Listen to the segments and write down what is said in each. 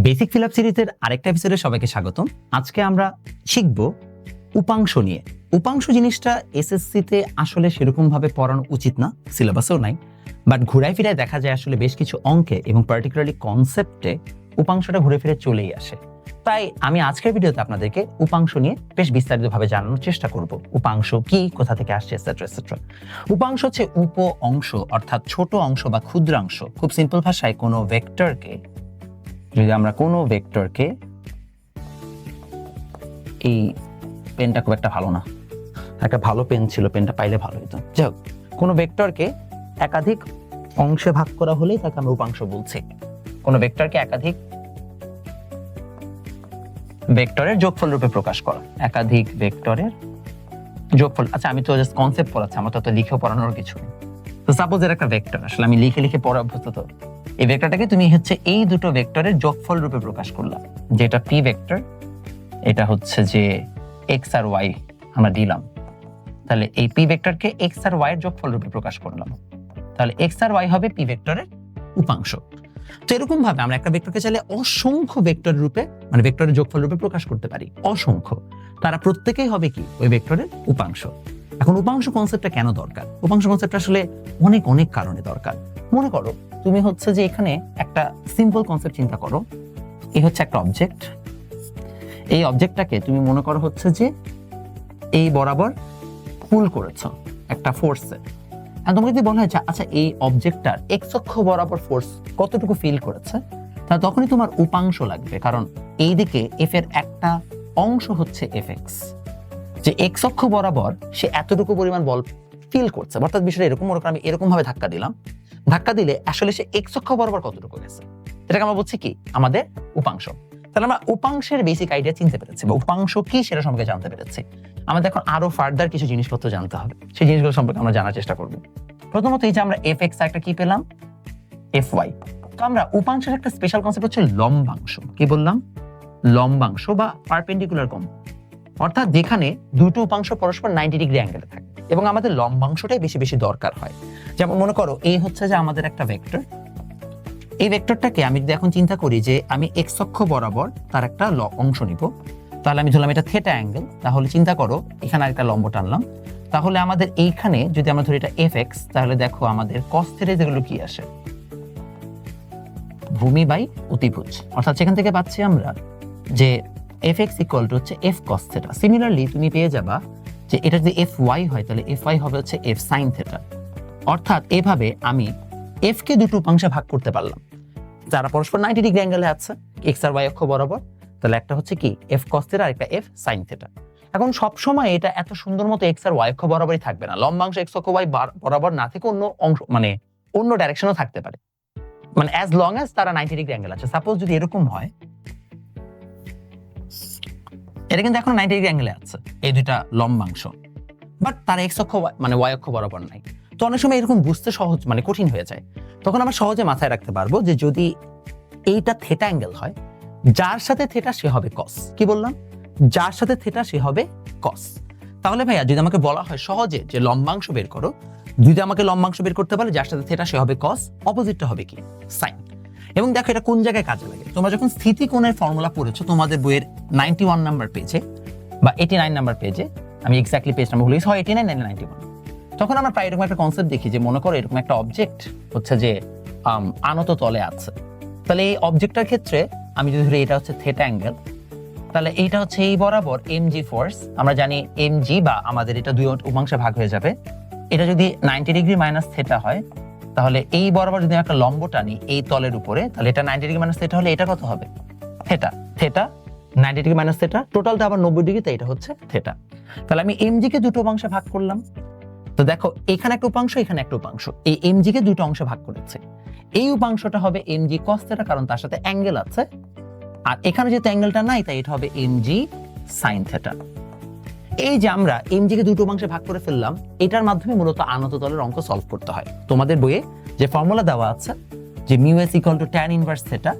Basic fill up সিরিজের আরেকটা এপিসোডে সবাইকে স্বাগতম। আজকে আমরা শিখব উপাংশ নিয়ে। উপাংশ জিনিসটা এসএসসি তে আসলে সেরকম ভাবে পড়ানো উচিত না, সিলেবাসেও নাই, বাট ঘুরায় ফিরায় দেখা যায় আসলে বেশ কিছু অঙ্কে এবং পার্টিকুলারলি কনসেপ্টে উপাংশটা ঘুরে ফিরে চলেই আসে। তাই আমি আজকের ভিডিওতে আপনাদেরকে উপাংশ নিয়ে বেশ বিস্তারিতভাবে জানানোর চেষ্টা করব। উপাংশ কি, কোথা থেকে আসছে, এটসেট্রা এটসেট্রা। উপাংশ হচ্ছে উপ অংশ, অর্থাৎ ছোট অংশ বা ক্ষুদ্রাংশ। খুব সিম্পল ভাষায় কোনো ভেক্টরকে, যদি আমরা কোনো ভেক্টরকে, এই পেনটা খুব একটা ভালো না, একটা ভালো পেন ছিল, পেনটা পাইলে ভালো হতো। যাই হোক, কোনো ভেক্টরকে একাধিক অংশে ভাগ করা হলেই তাকে আমরা উপাংশ বলছি। কোনো ভেক্টরকে একাধিক ভেক্টরের যোগফল রূপে প্রকাশ করা, একাধিক ভেক্টরের যোগফল। আচ্ছা, আমি তো জাস্ট কনসেপ্ট পড়াচ্ছি, আমার তো লিখেও পড়ানোর কিছু নেই। তো সাপোজ এর একটা ভেক্টর, আসলে আমি লিখে লিখে পড়া অভ্যস্ত, তো এই ভেক্টরটাকে তুমি হচ্ছে এই দুটো ভেক্টরের যোগফল রূপে প্রকাশ করলাম, যেটা পি ভেক্টর, এটা হচ্ছে যে এক্স আর ওয়াই আমরা দিলাম। তাহলে এই পি ভেক্টরকে এক্স আর ওয়াই এর যোগফল রূপে প্রকাশ করলাম, তাহলে এক্স আর ওয়াই হবে পি ভেক্টরের উপাংশ। তো এরকম ভাবে আমরা একটা ভেক্টরকে চাইলে অসংখ্য ভেক্টর রূপে, মানে ভেক্টরের যোগফল রূপে প্রকাশ করতে পারি, অসংখ্য। তারা প্রত্যেকেই হবে কি ওই ভেক্টরের উপাংশ। এখন উপাংশ কনসেপ্টটা কেন দরকার? উপাংশ কনসেপ্টটা আসলে অনেক অনেক কারণে দরকার। মনে করো তুমি হচ্ছে যে এখানে একটা সিম্পল কনসেপ্ট চিন্তা করো, এই হচ্ছে একটা অবজেক্ট, এই অবজেক্টটাকে তুমি মনে করো হচ্ছে যে এই বরাবর পুল করেছো একটা ফোর্সে। আর তোমাকে যদি বলা হয় আচ্ছা এই অবজেক্টটার এক্স অক্ষ বরাবর ফোর্স কতটুকু ফিল করেছে, তাহলে তখনই তোমার উপাংশ লাগবে, কারণ এইদিকে এফ এর একটা অংশ হচ্ছে এফ এক্স, যে এক্স অক্ষ বরাবর সে এতটুকু পরিমাণ বল ফিল করছে। অর্থাৎ বিষয়টা এরকম, মনে করো আমি এরকম ভাবে ধাক্কা দিলাম, ধাক্কা দিলে আসলে সে এক্স অক্ষ বরাবর কতটুকু গেছে, এটাকে আমরা বলছি কি আমাদের উপাংশ। তাহলে আমরা উপাংশের বেসিক আইডিয়া চিনতে পেরেছি, বা উপাংশ কি সেটা সম্পর্কে জানতে পেরেছি। আমাদের এখন আরো ফার্দার কিছু জিনিসপত্র জানতে হবে, সেই জিনিসগুলো সম্পর্কে আমরা জানার চেষ্টা করব। প্রথমত এই যে আমরা এফ এক্স একটা কি পেলাম, এফ ওয়াই। তো আমরা উপাংশের একটা স্পেশাল কনসেপ্ট হচ্ছে লম্বাংশ। কি বললাম? লম্বাংশ বা পারপেন্ডিকুলার কম্ব, অর্থাৎ যেখানে দুটো উপাংশ পরস্পর 90 ডিগ্রি অ্যাঙ্গেলে থাকে, এবং আমাদের লম্বাংশটাই বেশি বেশি দরকার হয়। যেমন মনে করো এই হচ্ছে যে আমাদের একটা ভেক্টর, এই ভেক্টরটাকে আমি যদি এখন চিন্তা করি যে আমি এক্স অক্ষ বরাবর তার একটা অংশ নিব, তাহলে আমি ধরলাম এটা থিটা অ্যাঙ্গেল, তাহলে চিন্তা করো এখানে একটা লম্ব টানলাম, তাহলে আমাদের এইখানে যদি আমরা ধরি এটা এফ এক্স, তাহলে দেখো আমাদের কস থিটা যেগুলো কি আসে, ভূমি বাই অতিভুজ। অর্থাৎ সেখান থেকে পাচ্ছি আমরা যে এফ এক্স ইকুয়াল টু হচ্ছে এফ কস থিটা। সিমিলারলি তুমি পেয়ে যাবা যে এটা যদি এফ ওয়াই হয়, তাহলে এফ ওয়াই হবে হচ্ছে এফ সাইন থিটা। অর্থাৎ এভাবে আমি এফ কে দুটো উপাংশে ভাগ করতে পারলাম, যারা পরস্পর 90 ডিগ্রি অ্যাঙ্গেলে আছে এক্স আর ওয়াই অক্ষ বরাবর। তাহলে একটা হচ্ছে কি এফ কস থিটা আর একটা এফ সাইন থিটা। এখন সব সময় এটা এত সুন্দর মতো এক্স আর ওয়াই অক্ষ বরাবরই থাকবে না, লম্বাংশ এক্স অক্ষ ওয়াই বরাবর না থেকে অন্য অংশ, মানে অন্য ডাইরেকশনও থাকতে পারে, মানে অ্যাজ লং অ্যাজ তারা 90 ডিগ্রি অ্যাঙ্গেল আছে। সাপোজ যদি এরকম হয়, এটা কিন্তু এখন 90 ডিগ্রি অ্যাঙ্গেলে আছে এই দুইটা লম্বাংশ, বাট তার এক্স অক্ষ মানে ওয়াই অক্ষ বরাবর নাই। তো অনেক সময় এরকম বুঝতে সহজ, মানে কঠিন হয়ে যায়। তখন আমরা সহজে মাথায় রাখতে পারবো যে যদি এইটা থিটা অ্যাঙ্গেল হয়, যার সাথে থিটা সে হবে কস। কি বললাম? যার সাথে থিটা সে হবে কস। তাহলে ভাইয়া যদি আমাকে বলা হয় সহজে যে লম্বাংশ বের করো, যদি আমাকে লম্বাংশ বের করতে পারে যার সাথে থিটা সে হবে কস, অপোজিটটা হবে কি সাইন। এবং দেখো এটা কোন জায়গায় কাজে লাগে, তোমরা যখন স্থিতিকোণের ফর্মুলা পড়েছো তোমাদের বইয়ের 91 নাম্বার পেজে বা 89 নাম্বার পেজে, আমি এক্স্যাক্টলি পেজ নাম্বার ভুলে গেছি, হয় 89 না 91, তখন আমরা প্রায় এরকম একটা কনসেপ্ট দেখি যে মনে করো এরকম একটা অবজেক্ট হচ্ছে যে আনত তলে আছে। তাহলে এই অবজেক্টটার ক্ষেত্রে আমি যদি ধরি এটা হচ্ছে থিটা অ্যাঙ্গেল, তাহলে এইটা হচ্ছে এই বরাবর এমজি ফোর্স। আমরা জানি এমজি বা আমাদের এটা দুই উপাংশে ভাগ হয়ে যাবে। এটা যদি 90 ডিগ্রি মাইনাস থিটা হয়, তাহলে এই বরাবর যদি একটা লম্ব টানি এই তলের উপরে, তাহলে এটা 90 ডিগ্রি মাইনাস থিটা হলে এটা কত হবে? Theta. Theta 90 degree minus theta, টোটালটা আবার 90 ডিগ্রি, তাই এটা হচ্ছে থিটা। তাহলে আমি এমজি কে দুটো উপাংশে ভাগ করলাম। তো দেখো এখানে একটা উপাংশ, এখানে একটা উপাংশ, এই এমজি কে দুটো অংশে ভাগ করেছে। এই উপাংশটা হবে এমজি কস থিটা, কারণ তার সাথে অ্যাঙ্গেল আছে, আর এখানে যেহেতু অ্যাঙ্গেলটা নাই তাই এটা হবে এমজি সাইন থিটা। এই যে আমরা এমজি কে দুটো অংশে ভাগ করে ফেললাম, এটার মাধ্যমে মূলত আনত তলের অঙ্ক সলভ করতে হয়। তোমাদের বইয়ে যে ফর্মুলা দেওয়া আছে যে mu S equal to tan inverse theta,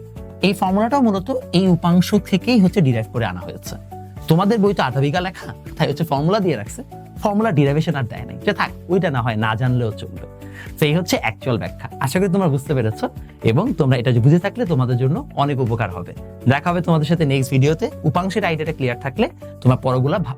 এই ফর্মুলাটাও মূলত এই উপাংশ থেকেই হচ্ছে ডিরাইভ করে আনা হয়েছে। তোমাদের বই তো আধা বিঘা লেখা, তাই হচ্ছে ফর্মুলা দিয়ে রাখছে, ফর্মুলা ডিরাইভেশন আর দেয় নাই, যে থাক ওইটা না হয় না জানলেও চলবে। তো এই হচ্ছে অ্যাকচুয়াল ব্যাখ্যা। আশা করি তোমরা বুঝতে পেরেছো এবং তোমরা এটা বুঝে থাকলে তোমাদের জন্য অনেক উপকার হবে। দেখা হবে তোমাদের সাথে নেক্সট ভিডিওতে। উপাংশের আইডিয়াটা ক্লিয়ার থাকলে তোমরা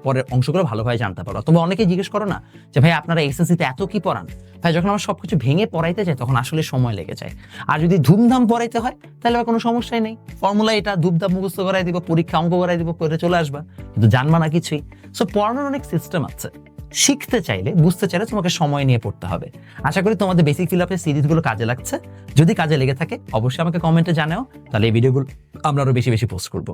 পরের অংশগুলো ভালোভাবে জানতে পারো। তোমরা অনেকে জিজ্ঞেস করো না যে ভাই আপনারা এসএসসিতে এত কি পড়ান? ভাই যখন আমরা সবকিছু ভেঙে পড়াইতে যাই তখন আসলে সময় লেগে যায়। আর যদি ধুমধাম পড়াইতে হয় তাহলে আবার কোনো সমস্যাই নেই, ফর্মুলা এটা ধুমধাম মুখস্থ করাই দিব, পরীক্ষা অঙ্ক করাই দিব, করে চলে আসবা, কিন্তু জানবা না কিছুই। সো পড়ানোর অনেক সিস্টেম আছে, শিখতে চাইলে বুঝতে চাইলে তোমাকে সময় নিয়ে পড়তে হবে। আশা করি তোমাদের বেসিক ফিল আপের সিরিজগুলো কাজে লাগছে। যদি কাজে লেগে থাকে অবশ্যই আমাকে কমেন্টে জানাও, তাহলে এই ভিডিওগুলো আমরা আরো বেশি বেশি পোস্ট করবো।